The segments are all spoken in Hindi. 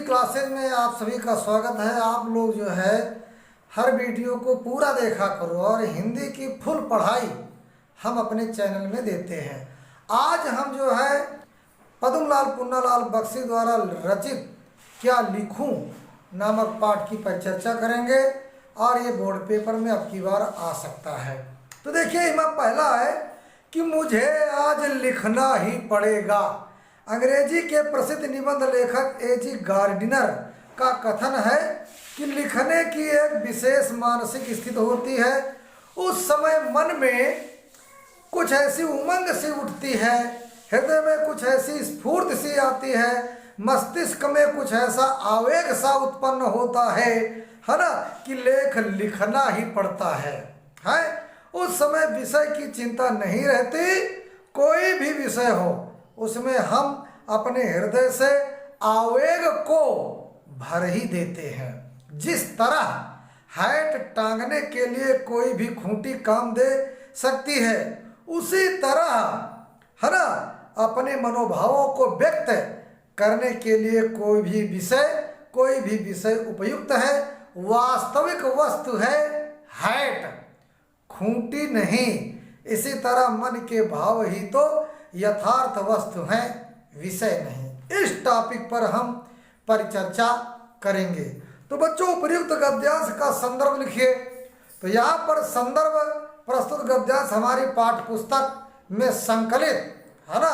क्लासेज में आप सभी का स्वागत है। आप लोग जो है हर वीडियो को पूरा देखा करो और हिंदी की फुल पढ़ाई हम अपने चैनल में देते हैं। आज हम जो है पद्मलाल पुन्नालाल बख्शी द्वारा रचित क्या लिखूं नामक पाठ की परिचर्चा करेंगे और ये बोर्ड पेपर में अब की बार आ सकता है। तो देखिए, इसमें पहला है कि मुझे आज लिखना ही पड़ेगा। अंग्रेजी के प्रसिद्ध निबंध लेखक ए.जी. गार्डिनर का कथन है कि लिखने की एक विशेष मानसिक स्थिति होती है। उस समय मन में कुछ ऐसी उमंग सी उठती है, हृदय में कुछ ऐसी स्फूर्ति सी आती है, मस्तिष्क में कुछ ऐसा आवेग सा उत्पन्न होता है ना, कि लेख लिखना ही पड़ता है। उस समय विषय की चिंता नहीं रहती। कोई भी विषय हो, उसमें हम अपने हृदय से आवेग को भर ही देते हैं। जिस तरह हैट टांगने के लिए कोई भी खूंटी काम दे सकती है, उसी तरह है ना अपने मनोभावों को व्यक्त करने के लिए कोई भी विषय उपयुक्त है। वास्तविक वस्तु है हैट, खूंटी नहीं। इसी तरह मन के भाव ही तो यथार्थ वस्तु हैं, विषय नहीं। इस टॉपिक पर हम परिचर्चा करेंगे। तो बच्चों, उपयुक्त गद्यांश का संदर्भ लिखिए। तो यहाँ पर संदर्भ प्रस्तुत गद्यांश हमारी पाठ्य पुस्तक में संकलित है ना,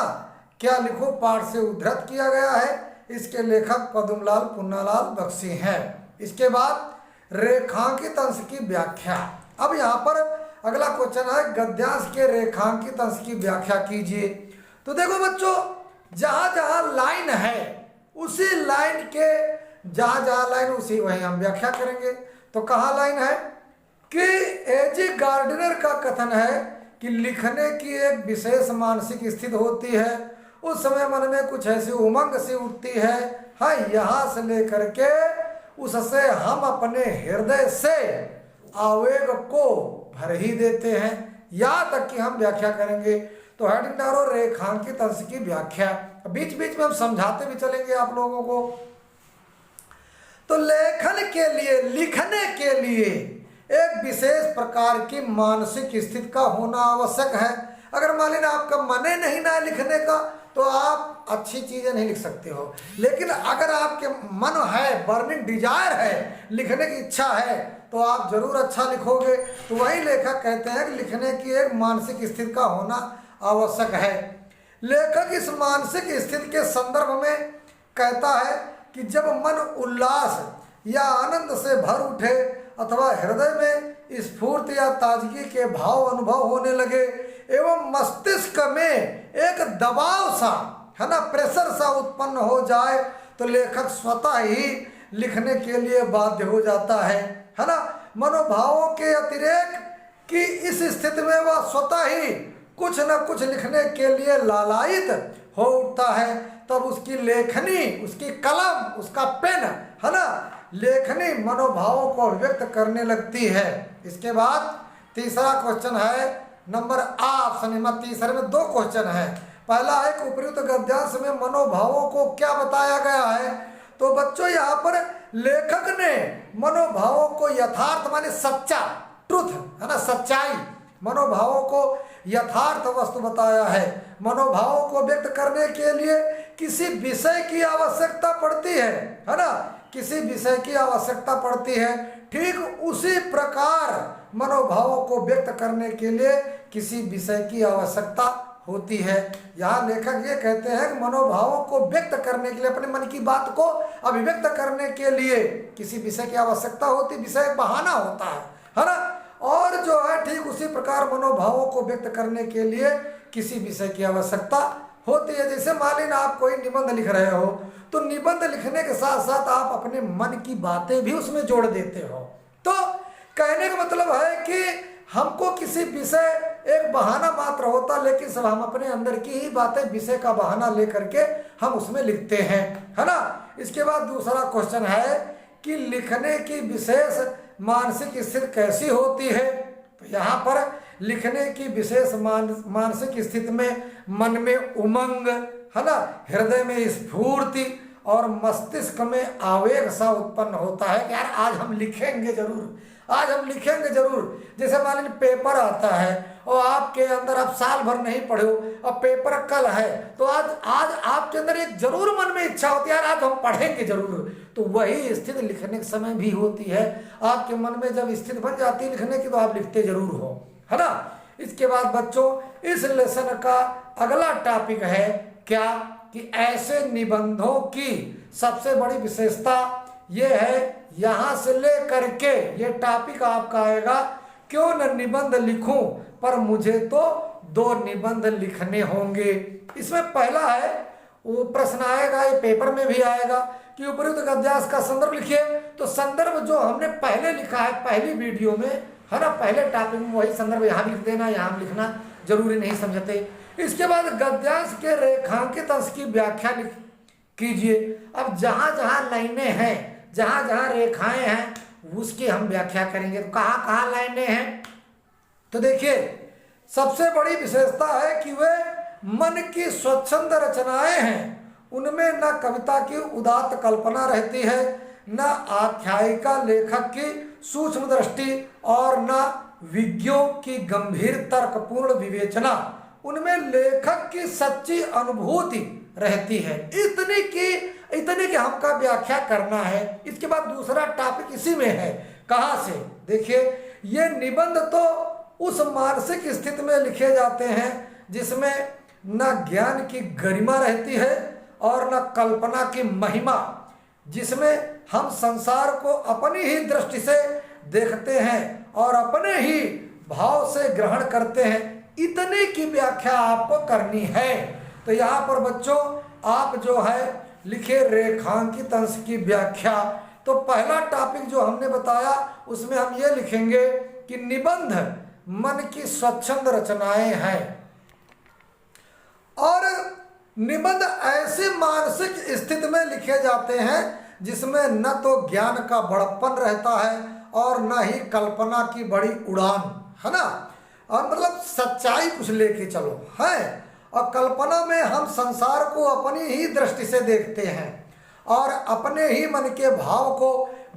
क्या लिखो पाठ से उद्धृत किया गया है। इसके लेखक पद्मलाल पुन्नालाल बख्शी हैं। इसके बाद रेखांकित अंश की व्याख्या। अब यहाँ पर अगला क्वेश्चन है, गद्यांश के रेखांकित अंश की व्याख्या कीजिए। तो देखो बच्चों, जहाँ जहाँ लाइन है उसी लाइन के जहाँ लाइन उसी वहीं हम व्याख्या करेंगे। तो कहाँ लाइन है कि ए.जी. गार्डिनर का कथन है कि लिखने की एक विशेष मानसिक स्थिति होती है। उस समय मन में कुछ ऐसी उमंग सी उठती है। यहाँ से लेकर के उससे हम अपने हृदय से आवेग को भर ही देते हैं, यहाँ तक कि हम व्याख्या करेंगे। तो हेडिंग डालो रेखांकित अंश की व्याख्या। बीच बीच में हम समझाते भी चलेंगे आप लोगों को। तो लिखने के लिए एक विशेष प्रकार की मानसिक स्थिति का होना आवश्यक है। अगर मान लीजिए आपका मन ही नहीं ना लिखने का, तो आप अच्छी चीजें नहीं लिख सकते हो। लेकिन अगर आपके मन है, बर्निंग डिजायर है, लिखने की इच्छा है, तो आप जरूर अच्छा लिखोगे। तो वही लेखक कहते हैं कि लिखने की एक मानसिक स्थिति का होना आवश्यक है। लेखक इस मानसिक स्थिति के संदर्भ में कहता है कि जब मन उल्लास या आनंद से भर उठे अथवा हृदय में स्फूर्ति या ताजगी के भाव अनुभव होने लगे एवं मस्तिष्क में एक दबाव सा है ना, प्रेशर सा उत्पन्न हो जाए, तो लेखक स्वतः ही लिखने के लिए बाध्य हो जाता है ना। मनोभावों के अतिरेक की इस स्थिति में वह स्वतः ही कुछ न कुछ लिखने के लिए लालायित हो उठता है। तब उसकी लेखनी, उसकी कलम, उसका पेन है ना, लेखनी मनोभावों को व्यक्त करने लगती है। इसके बाद तीसरा क्वेश्चन है, नंबर ऑप्शन में तीसरे में दो क्वेश्चन है। पहला है कि उपयुक्त गद्यांश में मनोभावों को क्या बताया गया है। तो बच्चों, यहाँ पर लेखक ने मनोभावों को यथार्थ माने सच्चा, ट्रुथ है ना, सच्चाई, मनोभावों को यथार्थ वस्तु बताया है। मनोभावों को व्यक्त करने के लिए किसी विषय की आवश्यकता पड़ती है ना, किसी विषय की आवश्यकता पड़ती है। ठीक उसी प्रकार मनोभावों को व्यक्त करने के लिए किसी विषय की आवश्यकता होती है। यहाँ लेखक ये कहते हैं कि मनोभावों को व्यक्त करने के लिए, अपने मन की बात को अभिव्यक्त करने के लिए किसी विषय की आवश्यकता होती, विषय बहाना होता है ना। और जो है ठीक उसी प्रकार मनोभावों को व्यक्त करने के लिए किसी विषय की आवश्यकता होती है। जैसे मान लीजिए आप कोई निबंध लिख रहे हो, तो निबंध लिखने के साथ साथ आप अपने मन की बातें भी उसमें जोड़ देते हो। तो कहने का मतलब है कि हमको किसी विषय एक बहाना मात्र होता, लेकिन सब हम अपने अंदर की ही बातें विषय का बहाना लेकर के हम उसमें लिखते हैं है ना। इसके बाद दूसरा क्वेश्चन है कि लिखने की विशेष मानसिक स्थिति कैसी होती है। तो यहाँ पर लिखने की विशेष मानसिक स्थिति में मन में उमंग है ना, हृदय में स्फूर्ति और मस्तिष्क में आवेग सा उत्पन्न होता है कि यार आज हम लिखेंगे जरूर, आज हम लिखेंगे जरूर। जैसे मान लीजिए पेपर आता है और आपके अंदर आप साल भर नहीं पढ़े हो और पेपर कल है, तो आज आज आपके अंदर एक जरूर मन में इच्छा होती है यार आज हम पढ़ेंगे जरूर। तो वही स्थिति लिखने के समय भी होती है। आपके मन में जब स्थिति बन जाती है लिखने की तो आप लिखते जरूर हो, है ना। इसके बाद बच्चों इस लेसन का अगला टॉपिक है क्या कि ऐसे निबंधों की सबसे बड़ी विशेषता ये है, यहां से लेकर के ये टॉपिक आपका आएगा क्यों न निबंध लिखूं पर मुझे तो 2 निबंध लिखने होंगे। इसमें पहला है वो प्रश्न आएगा, ये पेपर में भी आएगा कि उपयुक्त गद्यांश का संदर्भ लिखिए। तो संदर्भ जो हमने पहले लिखा है पहली वीडियो में, है ना, पहले टॉपिक में वही संदर्भ यहाँ लिख देना, यहाँ लिखना जरूरी नहीं समझते। इसके बाद गद्यांश के रेखांकित अंश की व्याख्या कीजिए। अब जहां जहां लाइनें हैं, जहां जहां रेखाएं हैं उसकी हम व्याख्या करेंगे। तो कहाँ कहाँ लाइनें हैं, तो देखिए सबसे बड़ी विशेषता है कि वे मन की स्वच्छंद रचनाएं हैं, उनमें न कविता की उदात्त कल्पना रहती है, न आख्यायिका लेखक की सूक्ष्म दृष्टि और न विज्ञों की गंभीर तर्कपूर्ण विवेचना, उनमें लेखक की सच्ची अनुभूति रहती है। इतनी की हमका व्याख्या करना है। इसके बाद दूसरा टॉपिक इसी में है, कहाँ से, देखिए ये निबंध तो उस मानसिक स्थिति में लिखे जाते हैं जिसमें न ज्ञान की गरिमा रहती है और न कल्पना की महिमा, जिसमें हम संसार को अपनी ही दृष्टि से देखते हैं और अपने ही भाव से ग्रहण करते हैं। इतने की व्याख्या आपको करनी है। तो यहाँ पर बच्चों आप जो है लिखे रेखांकित अंश की व्याख्या। तो पहला टॉपिक जो हमने बताया उसमें हम ये लिखेंगे कि निबंध मन की स्वच्छंद रचनाएं हैं और निबंध ऐसी मानसिक स्थिति में लिखे जाते हैं जिसमें न तो ज्ञान का बड़प्पन रहता है और न ही कल्पना की बड़ी उड़ान, है ना, और मतलब सच्चाई कुछ लेके चलो है। और कल्पना में हम संसार को अपनी ही दृष्टि से देखते हैं और अपने ही मन के भाव को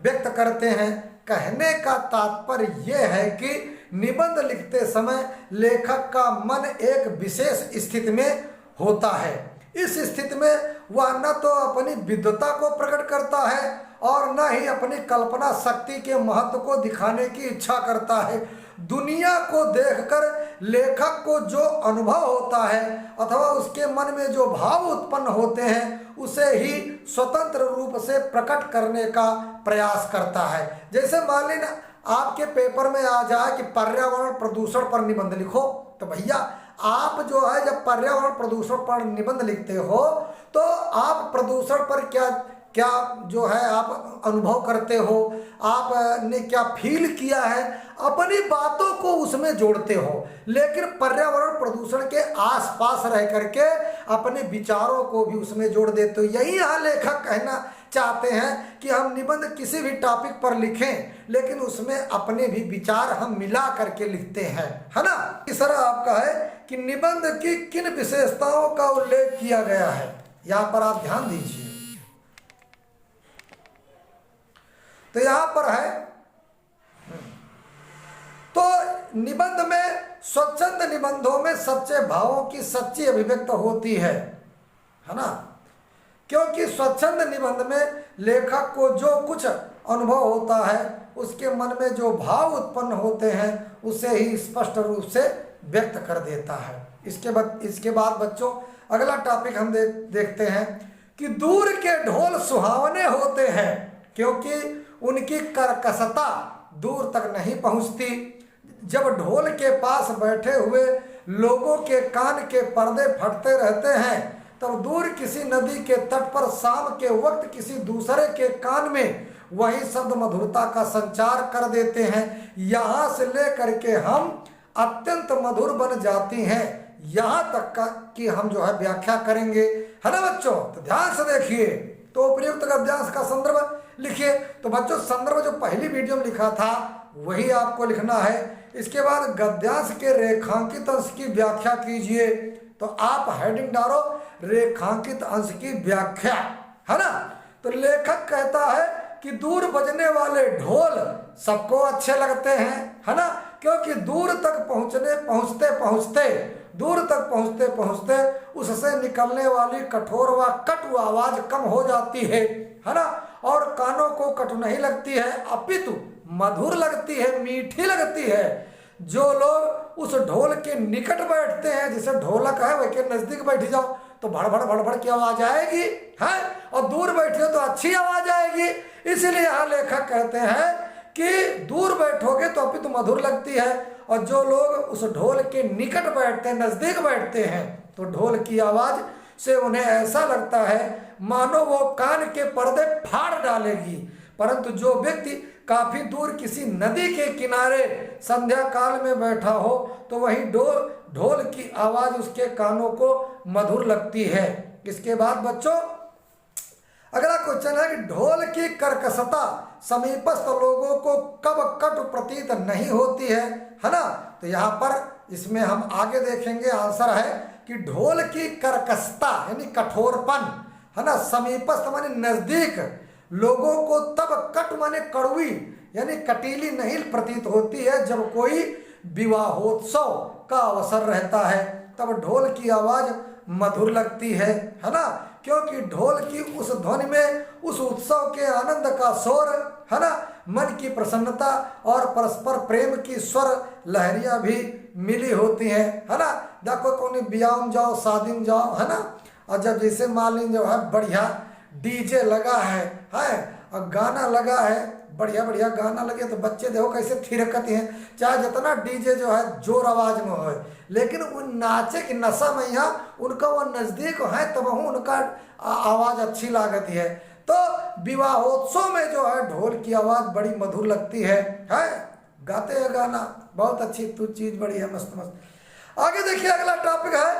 व्यक्त करते हैं। कहने का तात्पर्य यह है कि निबंध लिखते समय लेखक का मन एक विशेष स्थिति में होता है। इस स्थिति में वह न तो अपनी विद्वता को प्रकट करता है और न ही अपनी कल्पना शक्ति के महत्व को दिखाने की इच्छा करता है। दुनिया को देखकर लेखक को जो अनुभव होता है अथवा उसके मन में जो भाव उत्पन्न होते हैं उसे ही स्वतंत्र रूप से प्रकट करने का प्रयास करता है। जैसे मान लीजिए आपके पेपर में आ जाए कि पर्यावरण प्रदूषण पर निबंध लिखो, तो भैया आप जो है जब पर्यावरण प्रदूषण पर निबंध लिखते हो तो आप प्रदूषण पर क्या क्या जो है आप अनुभव करते हो, आपने क्या फील किया है, अपनी बातों को उसमें जोड़ते हो। लेकिन पर्यावरण प्रदूषण के आसपास रह करके अपने विचारों को भी उसमें जोड़ देते हो। यही यहाँ लेखक कहना चाहते हैं कि हम निबंध किसी भी टॉपिक पर लिखें लेकिन उसमें अपने भी विचार हम मिला करके लिखते हैं, है ना। तीसरा आपका है कि निबंध की किन विशेषताओं का उल्लेख किया गया है, यहाँ पर आप ध्यान दीजिए। तो यहाँ पर है तो निबंध में स्वच्छंद निबंधों में सच्चे भावों की सच्ची अभिव्यक्त होती है ना, क्योंकि स्वच्छंद निबंध में लेखक को जो कुछ अनुभव होता है उसके मन में जो भाव उत्पन्न होते हैं उसे ही स्पष्ट रूप से व्यक्त कर देता है। इसके बाद बच्चों अगला टॉपिक हम देखते हैं कि दूर के ढोल सुहावने होते हैं क्योंकि उनकी कर्कशता दूर तक नहीं पहुंचती। जब ढोल के पास बैठे हुए लोगों के कान के पर्दे फटते रहते हैं तब दूर किसी नदी के तट पर शाम के वक्त किसी दूसरे के कान में वही शब्द मधुरता का संचार कर देते हैं। यहाँ से लेकर के हम अत्यंत मधुर बन जाती हैं, यहाँ तक का कि हम जो है व्याख्या करेंगे, है ना बच्चों। तो ध्यान से देखिए। तो उपयुक्त गद्यांश का संदर्भ लिखिए। तो बच्चों संदर्भ जो पहली वीडियो में लिखा था वही आपको लिखना है। इसके बाद गद्यांश के रेखांकित अंश की व्याख्या कीजिए। तो आप हेडिंग डालो रेखांकित अंश की व्याख्या, है ना। तो लेखक कहता है कि दूर बजने वाले ढोल सबको अच्छे लगते हैं, है ना, क्योंकि दूर तक पहुंचते पहुंचते उससे निकलने वाली कठोर व कटु आवाज कम हो जाती है ना, और कानों को कटु नहीं लगती है अपितु मधुर लगती है, मीठी लगती है। जो लोग उस ढोल के निकट बैठते हैं, जैसे ढोलक है वही के नजदीक बैठ जाओ तो भड़ की आवाज आएगी, है, और दूर बैठे तो अच्छी आवाज आएगी। इसीलिए यहाँ लेखक कहते हैं कि दूर बैठोगे तो अपितु मधुर लगती है, और जो लोग उस ढोल के निकट बैठते हैं, नजदीक बैठते हैं, तो ढोल की आवाज से उन्हें ऐसा लगता है मानो वो कान के पर्दे फाड़ डालेगी। परंतु जो व्यक्ति काफी दूर किसी नदी के किनारे संध्या काल में बैठा हो तो वही ढोल की आवाज उसके कानों को मधुर लगती है। इसके बाद बच्चों अगला क्वेश्चन है कि ढोल की कर्कशता समीपस्थ लोगों को कब कटु प्रतीत नहीं होती है ना। तो यहाँ पर इसमें हम आगे देखेंगे, आंसर है कि ढोल की कर्कशता यानी कठोरपन, है ना, समीपस्थ माने नजदीक लोगों को तब कट माने कड़वी यानी कटीली नहीं प्रतीत होती है जब कोई विवाहोत्सव का अवसर रहता है, तब ढोल की आवाज मधुर लगती है ना, क्योंकि ढोल की उस ध्वनि में उस उत्सव के आनंद का शोर, है ना, मन की प्रसन्नता और परस्पर प्रेम की स्वर लहरियां भी मिली होती हैं, है ना। देखो कौन ब्याह में जाओ, शादी में जाओ, है ना, और जब जैसे मान लीजिए जो है बढ़िया डीजे लगा है और गाना लगा है, बढ़िया बढ़िया गाना लगे तो बच्चे देखो कैसे थिरकते हैं, चाहे जितना डीजे जो है जोर आवाज में हो, लेकिन उन नाचे की नशा में यहाँ उनका वो नजदीक है तब उनका आवाज अच्छी लागती है। तो विवाहोत्सव में जो है ढोल की आवाज बड़ी मधुर लगती है, गाते हैं गाना, बहुत अच्छी तू चीज बड़ी है, मस्त मस्त। आगे देखिए अगला टॉपिक है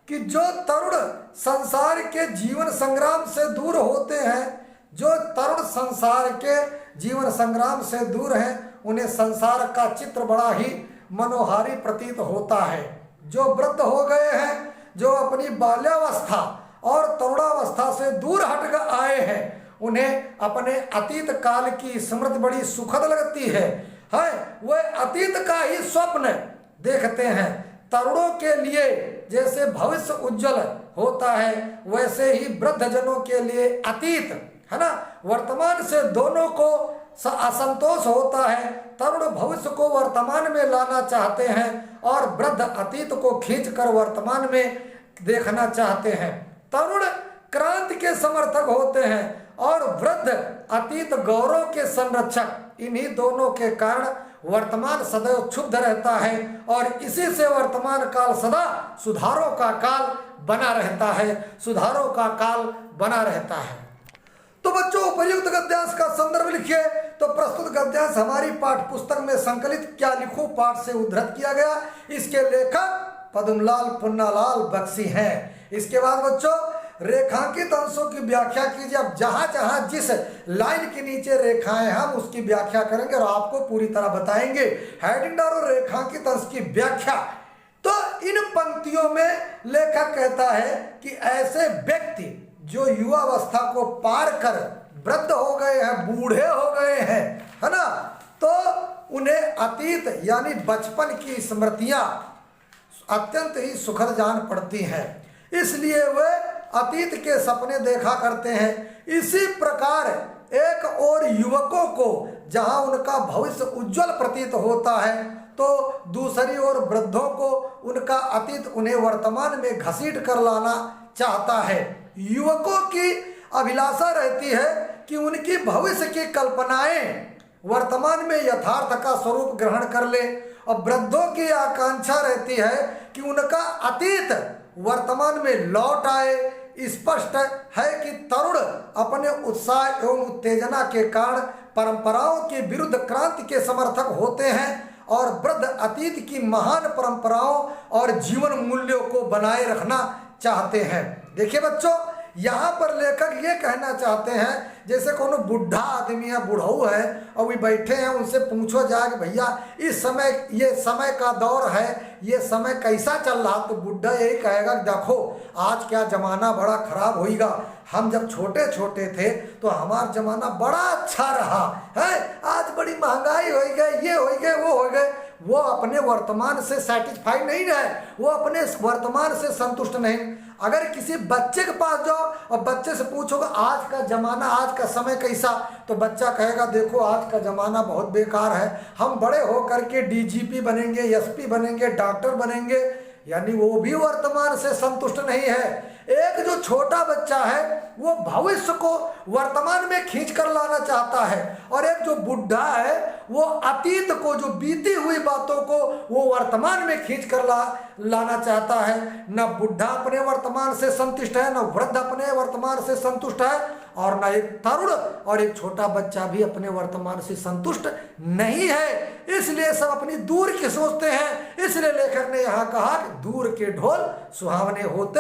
कि जो तरुण संसार के जीवन संग्राम से दूर होते हैं, जो तरुण संसार के जीवन संग्राम से दूर हैं, उन्हें संसार का चित्र बड़ा ही मनोहारी प्रतीत होता है। जो वृद्ध हो गए हैं, जो अपनी बाल्यावस्था और तरुणावस्था से दूर हट आए हैं, उन्हें अपने अतीत काल की स्मृति बड़ी सुखद लगती है। वे अतीत का ही स्वप्न देखते हैं। तरुणों के लिए जैसे भविष्य उज्जवल होता है, वैसे ही वृद्धजनों के लिए अतीत, है ना, वर्तमान से दोनों को असंतोष होता है। तरुण भविष्य को वर्तमान में लाना चाहते हैं और वृद्ध अतीत को खींचकर वर्तमान में देखना चाहते हैं। तरुण क्रांति के समर्थक होते हैं और वृद्ध अतीत गौरव के संरक्षक। इन्हीं दोनों के कारण वर्तमान सदैव क्षुब्ध रहता है और इसी से वर्तमान काल सदा सुधारों का काल बना रहता है, सुधारों का काल बना रहता है। तो बच्चों उपयुक्त गद्यांश का संदर्भ लिखिए। तो प्रस्तुत गद्यांश हमारी पाठ्य पुस्तक में संकलित क्या लिखूं पाठ से उद्धृत किया गया। इसके लेखक पद्मलाल पुन्नालाल बख्शी हैं। इसके बाद बच्चों रेखांकित अंशों की व्याख्या कीजिए। अब जहां जहां जिस लाइन के नीचे रेखाएं हम उसकी व्याख्या करेंगे और आपको पूरी तरह बताएंगे। हेडिंग डालो रेखांकित अंश की व्याख्या। तो इन पंक्तियों में लेखक कहता है कि ऐसे व्यक्ति जो युवावस्था को पार कर वृद्ध हो गए हैं, बूढ़े हो गए हैं, है ना, तो उन्हें अतीत यानी बचपन की स्मृतियां अत्यंत ही सुखद जान पड़ती हैं, इसलिए वे अतीत के सपने देखा करते हैं। इसी प्रकार एक और युवकों को जहां उनका भविष्य उज्जवल प्रतीत होता है, तो दूसरी ओर वृद्धों को उनका अतीत उन्हें वर्तमान में घसीट कर लाना चाहता है। युवकों की अभिलाषा रहती है कि उनकी भविष्य की कल्पनाएं वर्तमान में यथार्थ का स्वरूप ग्रहण कर ले, और वृद्धों की आकांक्षा रहती है कि उनका अतीत वर्तमान में लौट आए। स्पष्ट है कि तरुण अपने उत्साह एवं उत्तेजना के कारण परंपराओं के विरुद्ध क्रांति के समर्थक होते हैं और वृद्ध अतीत की महान परंपराओं और जीवन मूल्यों को बनाए रखना चाहते हैं। देखिए बच्चों यहाँ पर लेखक ये कहना चाहते हैं जैसे कोनो बुढ़ा आदमी है, बुढ़ऊ है और वे बैठे हैं, उनसे पूछो जाए कि भैया इस समय ये समय का दौर है, ये समय कैसा चल रहा, तो बुढ़ा यही कहेगा देखो आज क्या जमाना बड़ा खराब होएगा, हम जब छोटे छोटे थे तो हमारा जमाना बड़ा अच्छा रहा है, आज बड़ी महंगाई हो गई, ये हो गए वो हो गए। वो अपने वर्तमान से सेटिस्फाई नहीं रहे, वो अपने वर्तमान से संतुष्ट नहीं। अगर किसी बच्चे के पास जाओ और बच्चे से पूछोगे आज का जमाना, आज का समय कैसा, तो बच्चा कहेगा देखो आज का जमाना बहुत बेकार है, हम बड़े हो करके डीजीपी बनेंगे, एसपी बनेंगे, डॉक्टर बनेंगे। यानी वो भी वर्तमान से संतुष्ट नहीं है। एक जो छोटा बच्चा है वो भविष्य को वर्तमान में खींच कर लाना चाहता है, और एक जो बुढ़ा है वो अतीत को, जो बीती हुई बातों को वो वर्तमान में खींच कर लाना चाहता है। न बुढ़ा अपने वर्तमान से संतुष्ट है, न वृद्ध अपने वर्तमान से संतुष्ट है, और न एक तरुण और एक छोटा बच्चा भी अपने वर्तमान से संतुष्ट नहीं है। इसलिए सब अपनी दूर की सोचते हैं। इसलिए लेखक ने यहाँ कहा कि दूर के ढोल सुहावने होते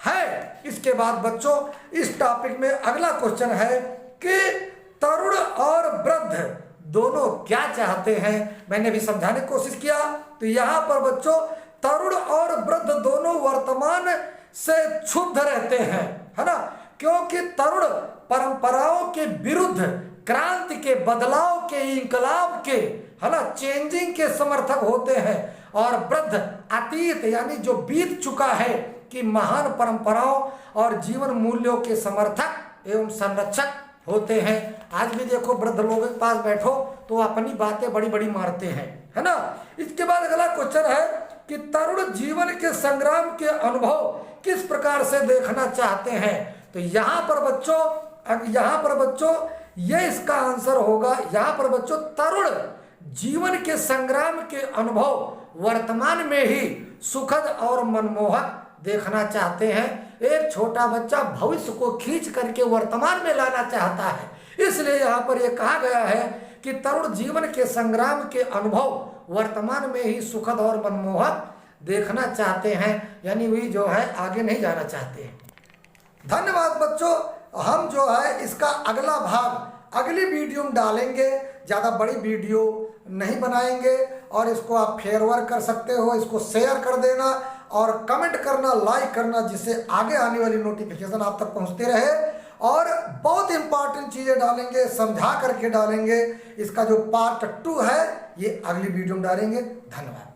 हैं। इसके बाद बच्चों इस टॉपिक में अगला क्वेश्चन है कि तरुण और वृद्ध दोनों क्या चाहते हैं। मैंने भी समझाने की कोशिश किया। तो यहाँ पर बच्चों तरुण और वृद्ध दोनों वर्तमान से क्षुब्ध रहते हैं, है ना, क्योंकि तरुण परंपराओं के विरुद्ध, क्रांति के, बदलाव के, इंकलाब के, है ना, चेंजिंग के समर्थक होते हैं, और वृद्ध अतीत यानी जो बीत चुका है कि महान परंपराओं और जीवन मूल्यों के समर्थक एवं संरक्षक होते हैं। आज भी देखो वृद्ध लोगों के पास बैठो तो अपनी बातें बड़ी बड़ी मारते हैं, है ना। इसके बाद अगला क्वेश्चन है कि तरुण जीवन के संग्राम के अनुभव किस प्रकार से देखना चाहते हैं। तो यहाँ पर बच्चों ये इसका आंसर होगा। यहाँ पर बच्चों तरुण जीवन के संग्राम के अनुभव वर्तमान में ही सुखद और मनमोहक देखना चाहते हैं। एक छोटा बच्चा भविष्य को खींच करके वर्तमान में लाना चाहता है। इसलिए यहाँ पर यह कहा गया है कि तरुण जीवन के संग्राम के अनुभव वर्तमान में ही सुखद और मनमोहक देखना चाहते हैं, यानी वही जो है आगे नहीं जाना चाहते हैं। धन्यवाद बच्चों। हम जो है इसका अगला भाग अगली वीडियो में डालेंगे। ज़्यादा बड़ी वीडियो नहीं बनाएंगे, और इसको आप फेयरवर्क कर सकते हो, इसको शेयर कर देना और कमेंट करना, लाइक करना, जिससे आगे आने वाली नोटिफिकेशन आप तक पहुंचते रहे। और बहुत इंपॉर्टेंट चीज़ें डालेंगे, समझा करके डालेंगे। इसका जो पार्ट 2 है ये अगली वीडियो में डालेंगे। धन्यवाद।